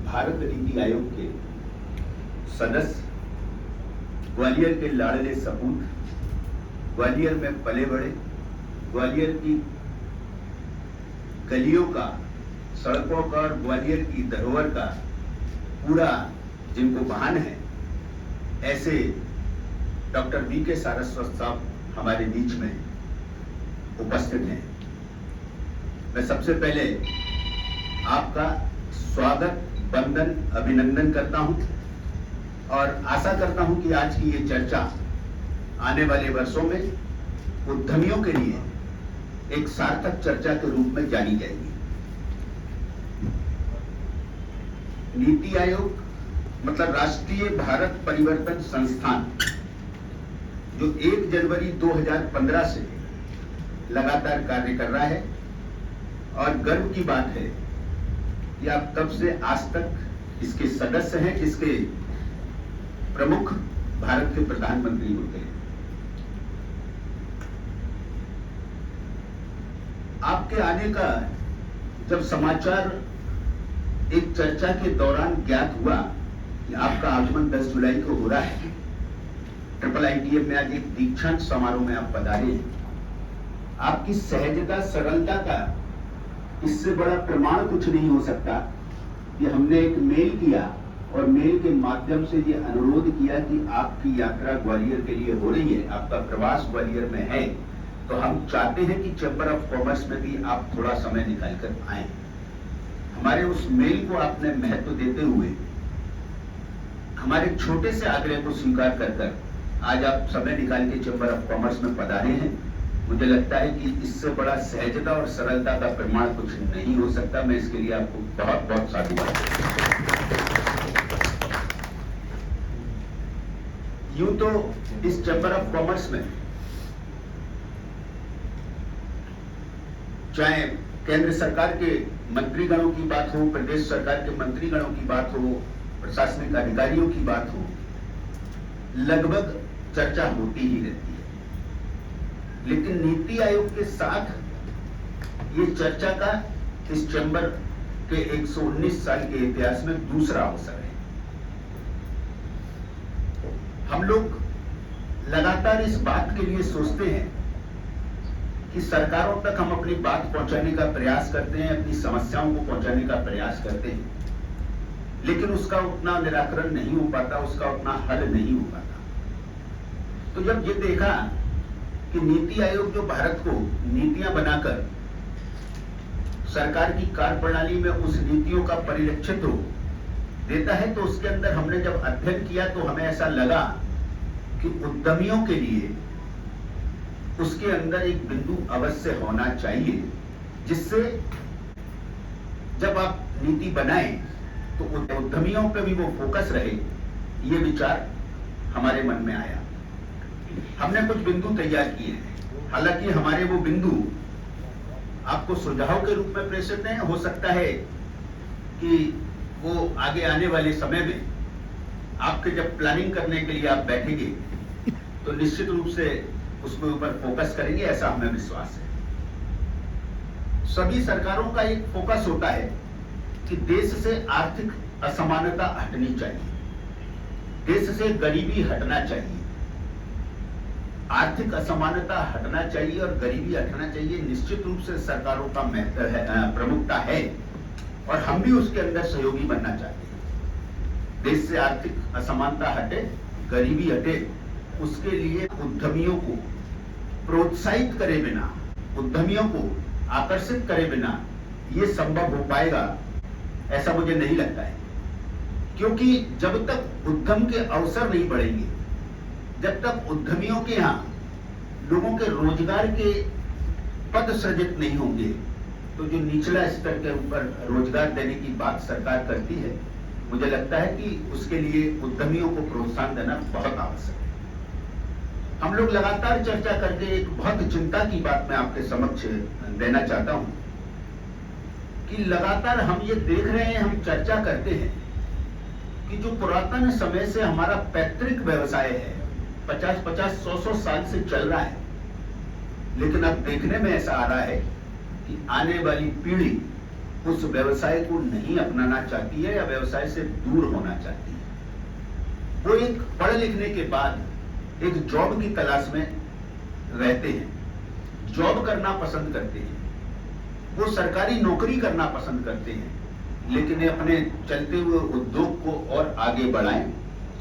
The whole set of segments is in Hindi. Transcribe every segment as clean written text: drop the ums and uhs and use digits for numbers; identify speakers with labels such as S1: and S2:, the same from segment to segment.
S1: भारत नीति आयोग के सदस्य, ग्वालियर के लाडले सपूत, ग्वालियर में पले बड़े, ग्वालियर की गलियों का, सड़कों का और ग्वालियर की धरोहर का पूरा जिनको भान है, ऐसे डॉक्टर वी.के. सारस्वत साहब हमारे बीच में उपस्थित हैं। मैं सबसे पहले आपका स्वागत, वंदन, अभिनंदन करता हूं और आशा करता हूं कि आज की ये चर्चा आने वाले वर्षों में उद्यमियों के लिए एक सार्थक चर्चा के रूप में जानी जाएगी। नीति आयोग मतलब राष्ट्रीय भारत परिवर्तन संस्थान, जो 1 जनवरी 2015 से लगातार कार्य कर रहा है और गर्व की बात है कि आप तब से आज तक इसके सदस्य हैं, जिसके प्रमुख भारत के प्रधानमंत्री होते हैं। आपके आने का जब समाचार एक चर्चा के दौरान ज्ञात हुआ कि आपका आगमन 10 जुलाई को हो रहा है, IITM में आज एक दीक्षांत समारोह में आप पधारे हैं। आपकी सहजता, सरलता का इससे बड़ा प्रमाण कुछ नहीं हो सकता कि हमने एक मेल किया और मेल के माध्यम से ये अनुरोध किया कि आपकी यात्रा ग्वालियर के लिए हो रही है, आपका प्रवास ग्वालियर में है, तो हम चाहते हैं कि चैंबर ऑफ कॉमर्स में भी आप थोड़ा समय निकाल कर आए। हमारे उस मेल को आपने महत्व देते हुए हमारे छोटे से आग्रह को स्वीकार कर आज आप समय निकाल के चैंबर ऑफ कॉमर्स में पधारे हैं। मुझे लगता है कि इससे बड़ा सहजता और सरलता का प्रमाण कुछ नहीं हो सकता। मैं इसके लिए आपको बहुत बहुत साधुवाद देता हूं। यूं तो इस चैंबर ऑफ कॉमर्स में चाहे केंद्र सरकार के मंत्रीगणों की बात हो, प्रदेश सरकार के मंत्रीगणों की बात हो, प्रशासनिक अधिकारियों की बात हो, लगभग चर्चा होती ही रहती है। लेकिन नीति आयोग के साथ ये चर्चा का इस चैंबर के 119 साल के इतिहास में दूसरा अवसर है। हम लोग लगातार इस बात के लिए सोचते हैं कि सरकारों तक हम अपनी बात पहुंचाने का प्रयास करते हैं, अपनी समस्याओं को पहुंचाने का प्रयास करते हैं, लेकिन उसका उतना निराकरण नहीं हो पाता, उसका उतना हल नहीं हो पाता। तो जब ये देखा कि नीति आयोग जो भारत को नीतियां बनाकर सरकार की कार्यप्रणाली में उस नीतियों का परिलक्षित हो देता है, तो उसके अंदर हमने जब अध्ययन किया तो हमें ऐसा लगा कि उद्यमियों के लिए उसके अंदर एक बिंदु अवश्य होना चाहिए, जिससे जब आप नीति बनाएं तो उद्यमियों पे भी वो फोकस रहे। ये विचार हमारे मन में आया। हमने कुछ बिंदु तैयार किए हैं। हालांकि हमारे वो बिंदु आपको सुझाव के रूप में प्रेषित हैं। हो सकता है कि वो आगे आने वाले समय में आपके जब प्लानिंग करने के लिए आप बैठेंगे तो निश्चित रूप से उसके ऊपर फोकस करेंगे, ऐसा हमें विश्वास है। सभी सरकारों का एक फोकस होता है कि देश से आर्थिक असमानता हटनी चाहिए, देश से गरीबी हटना चाहिए, आर्थिक असमानता हटना चाहिए और गरीबी हटना चाहिए। निश्चित रूप से सरकारों का प्रमुखता है और हम भी उसके अंदर सहयोगी बनना चाहते हैं। देश से आर्थिक असमानता हटे, गरीबी हटे, उसके लिए उद्यमियों को प्रोत्साहित करे बिना, उद्यमियों को आकर्षित करे बिना ये संभव हो पाएगा, ऐसा मुझे नहीं लगता है। क्योंकि जब तक उद्यम के अवसर नहीं बढ़ेंगे, जब तक उद्यमियों के यहाँ लोगों के रोजगार के पद सृजित नहीं होंगे, तो जो निचला स्तर के ऊपर रोजगार देने की बात सरकार करती है, मुझे लगता है कि उसके लिए उद्यमियों को प्रोत्साहन देना बहुत आवश्यक है। हम लोग लगातार चर्चा करके एक बहुत चिंता की बात मैं आपके समक्ष देना चाहता हूं कि लगातार हम ये देख रहे हैं, हम चर्चा करते हैं कि जो पुरातन समय से हमारा पैतृक व्यवसाय है, 50-50, 100-100 साल से चल रहा है, लेकिन अब देखने में ऐसा आ रहा है कि आने वाली पीढ़ी उस व्यवसाय को नहीं अपनाना चाहती है या व्यवसाय से दूर होना चाहती है। वो एक पढ़ लिखने के बाद एक जॉब की तलाश में रहते हैं, जॉब करना पसंद करते हैं, वो सरकारी नौकरी करना पसंद करते हैं, लेकिन अपने चलते हुए उद्योग को और आगे बढ़ाएं,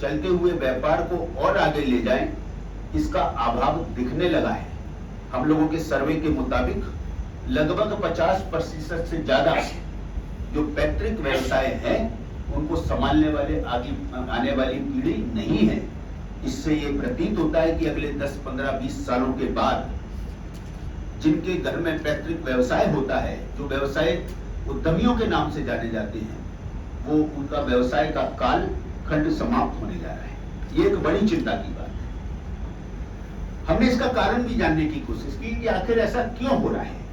S1: चलते हुए व्यापार को और आगे ले जाएं, इसका अभाव दिखने लगा है। हम लोगों के सर्वे के मुताबिक लगभग 50% से ज्यादा जो पैतृक व्यवसाय है उनको संभालने वाले आने वाली पीढ़ी नहीं है। इससे ये प्रतीत होता है कि अगले 10, 15, 20 सालों के बाद जिनके घर में पैतृक व्यवसाय होता है, जो व्यवसाय उद्यमियों के नाम से जाने जाते हैं, वो उनका व्यवसाय का काल खंड समाप्त होने जा रहा है। ये एक बड़ी चिंता की बात है। हमने इसका कारण भी जानने की कोशिश की कि आखिर ऐसा क्यों हो रहा है,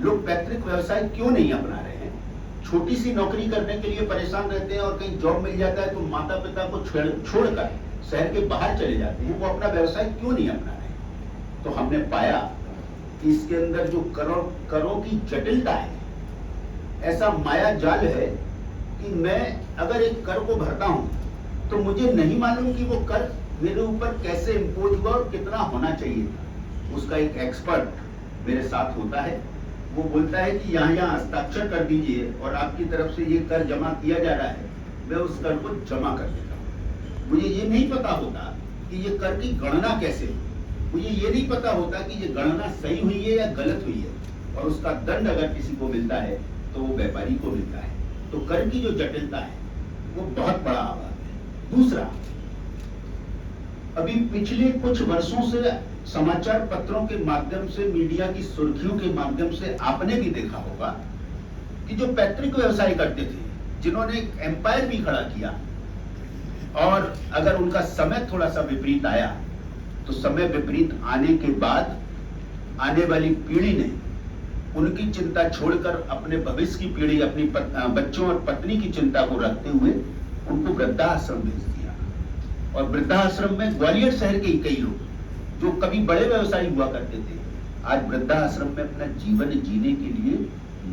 S1: लोग पैतृक व्यवसाय क्यों नहीं अपना रहे हैं, छोटी सी नौकरी करने के लिए परेशान रहते हैं और कहीं जॉब मिल जाता है तो माता पिता को छोड़कर शहर के बाहर चले जाते हैं, वो अपना व्यवसाय क्यों नहीं अपना रहे। तो हमने पाया कि इसके अंदर जो करों की जटिलता है, ऐसा माया जाल है कि मैं अगर एक कर को भरता हूं तो मुझे नहीं मालूम कि वो कर मेरे ऊपर कैसे इंपोज हुआ और कितना होना चाहिए था। उसका एक एक्सपर्ट मेरे साथ होता है, वो बोलता है कि यहाँ हस्ताक्षर कर दीजिए और आपकी तरफ से ये कर जमा किया जा रहा है, मैं उस कर को जमा कर देता हूँ। मुझे ये नहीं पता होता कि ये कर की गणना कैसे हुई, मुझे ये नहीं पता होता कि ये गणना सही हुई है या गलत हुई है, और उसका दंड अगर किसी को मिलता है तो वो व्यापारी को मिलता है। तो कर की जो जटिलता है वो बहुत बड़ा आवाज है। दूसरा, अभी पिछले कुछ वर्षों से समाचार पत्रों के माध्यम से, मीडिया की सुर्खियों के माध्यम से आपने भी देखा होगा कि जो पैतृक व्यवसाय करते थे, जिन्होंने एक एम्पायर भी खड़ा किया, और अगर उनका समय थोड़ा सा विपरीत आया तो समय विपरीत आने के बाद आने वाली पीढ़ी ने उनकी चिंता छोड़कर अपने भविष्य की पीढ़ी, अपनी बच्चों और पत्नी की चिंता को रखते हुए उनको वृद्धाश्रम भेज दिया। और वृद्धाश्रम में ग्वालियर शहर के ही कई लोग जो कभी बड़े व्यवसायी हुआ करते थे, आज वृद्धाश्रम में अपना जीवन जीने के लिए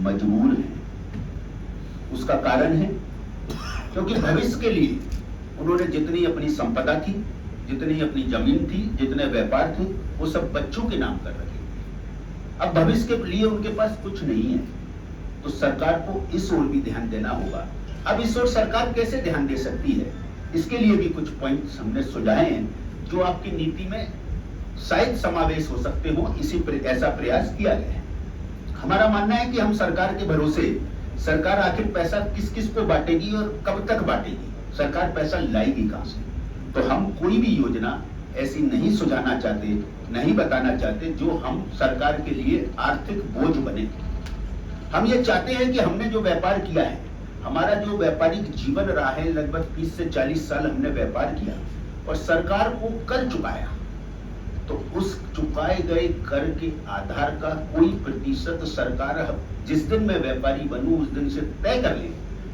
S1: मजबूर हैं। उसका कारण है क्योंकि भविष्य के लिए उन्होंने जितनी अपनी संपदा थी, जितनी अपनी जमीन थी, जितने व्यापार थे, वो सब बच्चों के नाम कर रखे। अब भविष्य के लिए उनके पास कुछ नहीं है, तो सरकार को इस ओर भी ध्यान देना होगा। अब इस ओर सरकार कैसे ध्यान दे सकती है, इसके लिए भी कुछ पॉइंट्स हमने सुझाए हैं जो आपकी नीति में शायद समावेश हो सकते हो। ऐसा प्रयास किया गया है। हमारा मानना है कि हम सरकार के भरोसे, सरकार आखिर पैसा किस किस को बांटेगी और कब तक बांटेगी, सरकार पैसा लाएगी कहां से। तो हम कोई भी योजना ऐसी नहीं सुझाना चाहते, नहीं बताना चाहते जो हम सरकार के लिए आर्थिक बोझ बने। हम ये चाहते हैं कि हमने जो व्यापार किया है, हमारा जो व्यापारिक जीवन रहा है, लगभग 30 से 40 साल हमने व्यापार किया और सरकार को कर चुकाया, तो उस चुकाए गए कर के आधार का कोई प्रतिशत सरकार जिस दिन मैं व्यापारी बनूं उस दिन से तय कर ले,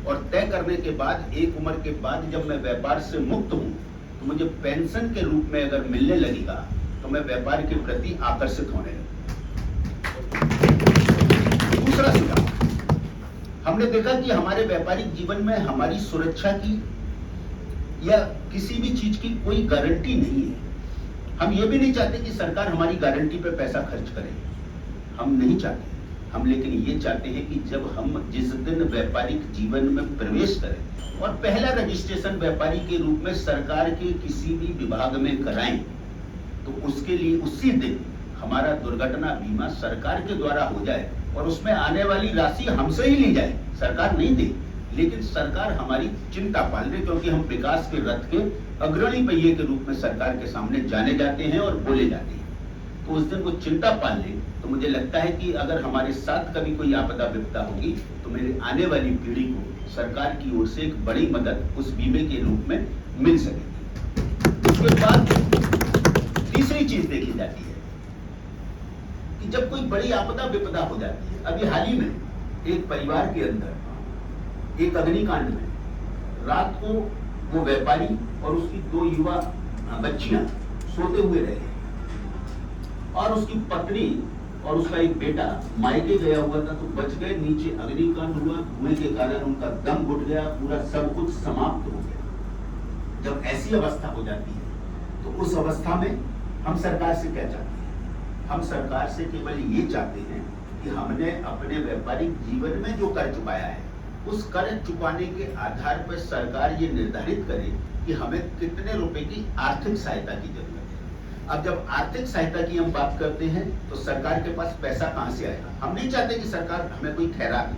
S1: और तय करने के बाद एक उम्र के बाद जब मैं व्यापार से मुक्त हूं तो मुझे पेंशन के रूप में अगर मिलने लगेगा तो मैं व्यापार के प्रति आकर्षित होने लगूंगा। दूसरा सुझाव, हमने देखा कि हमारे व्यापारिक जीवन में हमारी सुरक्षा की या किसी भी चीज की कोई गारंटी नहीं है। हम ये भी नहीं चाहते कि सरकार हमारी गारंटी पे पैसा खर्च करे, हम नहीं चाहते। हम लेकिन ये चाहते हैं कि जब हम जिस दिन व्यापारिक जीवन में प्रवेश करें और पहला रजिस्ट्रेशन व्यापारी के रूप में सरकार के किसी भी विभाग में कराएं, तो उसके लिए उसी दिन हमारा दुर्घटना बीमा सरकार के द्वारा हो जाए और उसमें आने वाली राशि हमसे ही ली जाए, सरकार नहीं दे, लेकिन सरकार हमारी चिंता पाल ले, क्योंकि हम विकास के रथ के अग्रणी पहिए के रूप में सरकार के सामने जाने जाते हैं और बोले जाते हैं। तो उस दिन वो चिंता पाल ले, तो मुझे लगता है कि अगर हमारे साथ कभी कोई आपदा विपदा होगी तो मेरे आने वाली पीढ़ी को सरकार की ओर से एक बड़ी मदद उस बीमे के रूप में मिल सकेगी। उसके बाद तीसरी चीज देखी जाती है कि जब कोई बड़ी आपदा विपदा हो जाती है, अभी हाल ही में एक परिवार के अंदर एक अग्निकांड में रात को वो व्यापारी और उसकी 2 युवा बच्चियां सोते हुए रहे और उसकी पत्नी और उसका एक बेटा मायके गया हुआ था तो बच गए, नीचे अग्निकांड हुआ, धुएं के कारण उनका दम घुट गया, पूरा सब कुछ समाप्त हो गया। जब ऐसी अवस्था हो जाती है तो उस अवस्था में हम सरकार से क्या चाहते हैं? हम सरकार से केवल ये चाहते हैं कि हमने अपने व्यापारिक जीवन में जो कर चुकाया है उस कर चुकाने के आधार पर सरकार ये निर्धारित करे कि हमें कितने रुपए की आर्थिक सहायता की जरूरत है। अब जब आर्थिक सहायता की हम बात करते हैं तो सरकार के पास पैसा कहां से आएगा? हम नहीं चाहते कि सरकार हमें कोई ठहरा दे।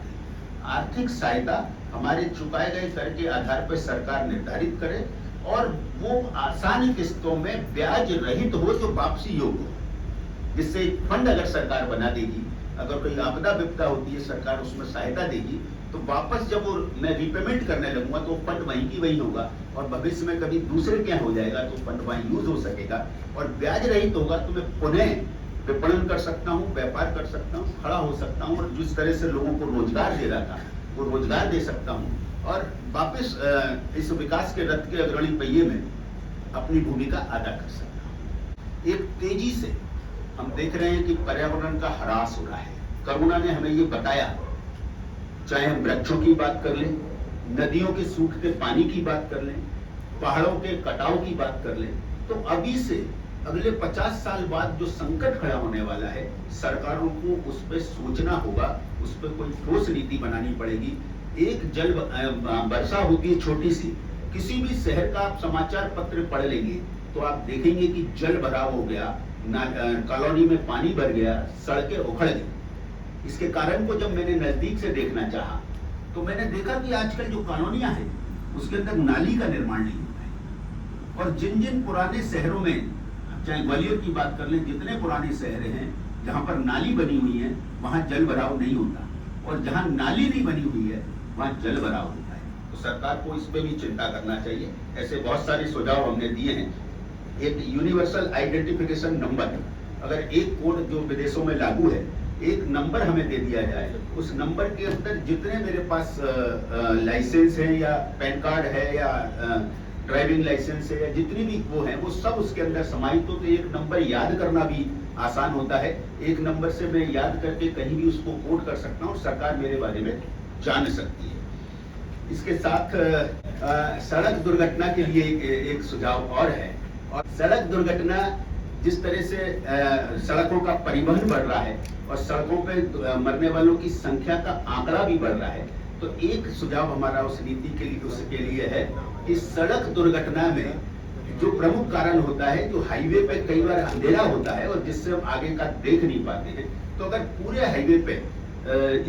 S1: आर्थिक सहायता हमारे चुकाए गए कर के आधार पर सरकार निर्धारित करे और वो आसानी किस्तों में ब्याज रहित हो, जो वापसी योग्य हो, जिससे फंड अगर सरकार बना देगी, अगर कोई आपदा विपदा होती है सरकार उसमें सहायता देगी, तो वापस जब वो मैं रिपेमेंट करने लगूंगा तो फंड वहीं की वही होगा और भविष्य में कभी दूसरे क्या हो जाएगा तो फंड वहीं यूज हो सकेगा और ब्याज रहित होगा तो मैं पुनः विपणन कर सकता हूँ, व्यापार कर सकता हूँ, खड़ा हो सकता हूँ और जिस तरह से लोगों को रोजगार दे रहा था वो रोजगार दे सकता हूँ और वापस इस विकास के रथ के अग्रणी पहिए में अपनी भूमिका अदा कर सकता हूँ। एक तेजी से हम देख रहे हैं कि पर्यावरण का ह्रास हो रहा है। कोरोना ने हमें ये बताया, चाहे हम वृक्षों की बात कर लें, नदियों के सूखते पानी की बात कर लें, पहाड़ों के कटाव की बात कर लें, तो अभी से अगले 50 साल बाद जो संकट खड़ा होने वाला है, सरकारों को उस पर सोचना होगा, उस पर कोई ठोस नीति बनानी पड़ेगी। एक जल वर्षा होती है छोटी सी, किसी भी शहर का आप समाचार पत्र पढ़ लेंगे तो आप देखेंगे कि जल भराव हो गया, कॉलोनी में पानी भर गया, सड़कें उखड़ गई। इसके कारण को जब मैंने नजदीक से देखना चाहा तो मैंने देखा कि आजकल जो कॉलोनियां हैं उसके अंदर नाली का निर्माण नहीं हुआ है और जिन जिन पुराने शहरों में, चाहे ग्वालियर की बात कर लें, जितने पुराने शहर हैं जहां पर नाली बनी हुई है वहां जल भराव नहीं होता और जहां नाली नहीं बनी हुई है वहां जल भराव होता है। तो सरकार को इस पे भी चिंता करना चाहिए। ऐसे बहुत सारे सुझाव हमने दिए हैं। एक यूनिवर्सल आइडेंटिफिकेशन नंबर, अगर एक कोड जो विदेशों में लागू है, एक नंबर हमें दे दिया जाए, उस नंबर के अंदर जितने मेरे पास लाइसेंस है या पैन कार्ड है या ड्राइविंग लाइसेंस है या जितनी भी वो है वो सब उसके अंदर समाहित हो, तो एक नंबर याद करना भी आसान होता है। एक नंबर से मैं याद करके कहीं भी उसको कोड कर सकता हूँ, सरकार मेरे बारे में जान सकती है। इसके साथ सड़क दुर्घटना के लिए एक सुझाव और है, और सड़क दुर्घटना जिस तरह से सड़कों का परिवहन बढ़ रहा है और सड़कों पे मरने वालों की संख्या का आंकड़ा भी बढ़ रहा है, तो एक सुझाव हमारा उस नीति के लिए उसके लिए है कि सड़क दुर्घटना में जो प्रमुख कारण होता है, जो हाईवे पे कई बार अंधेरा होता है और जिससे हम आगे का देख नहीं पाते हैं, तो अगर पूरे हाईवे पे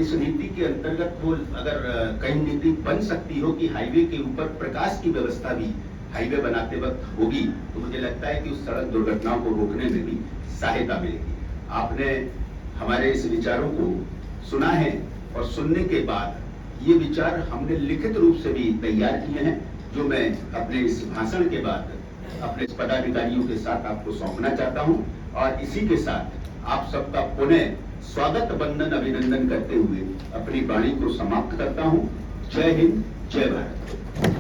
S1: इस नीति के अंतर्गत वो अगर कहीं नीति बन सकती हो कि हाईवे के ऊपर प्रकाश की व्यवस्था भी हाईवे बनाते वक्त होगी, तो मुझे लगता है कि उस सड़क दुर्घटनाओं को रोकने में भी सहायता मिलेगी। आपने हमारे इस विचारों को सुना है और सुनने के बाद ये विचार हमने लिखित रूप से भी तैयार किए हैं, जो मैं अपने इस भाषण के बाद अपने पदाधिकारियों के साथ आपको सौंपना चाहता हूं और इसी के साथ आप सबका पुनः स्वागत वंदन अभिनंदन करते हुए अपनी वाणी को समाप्त करता हूं। जय हिंद, जय भारत।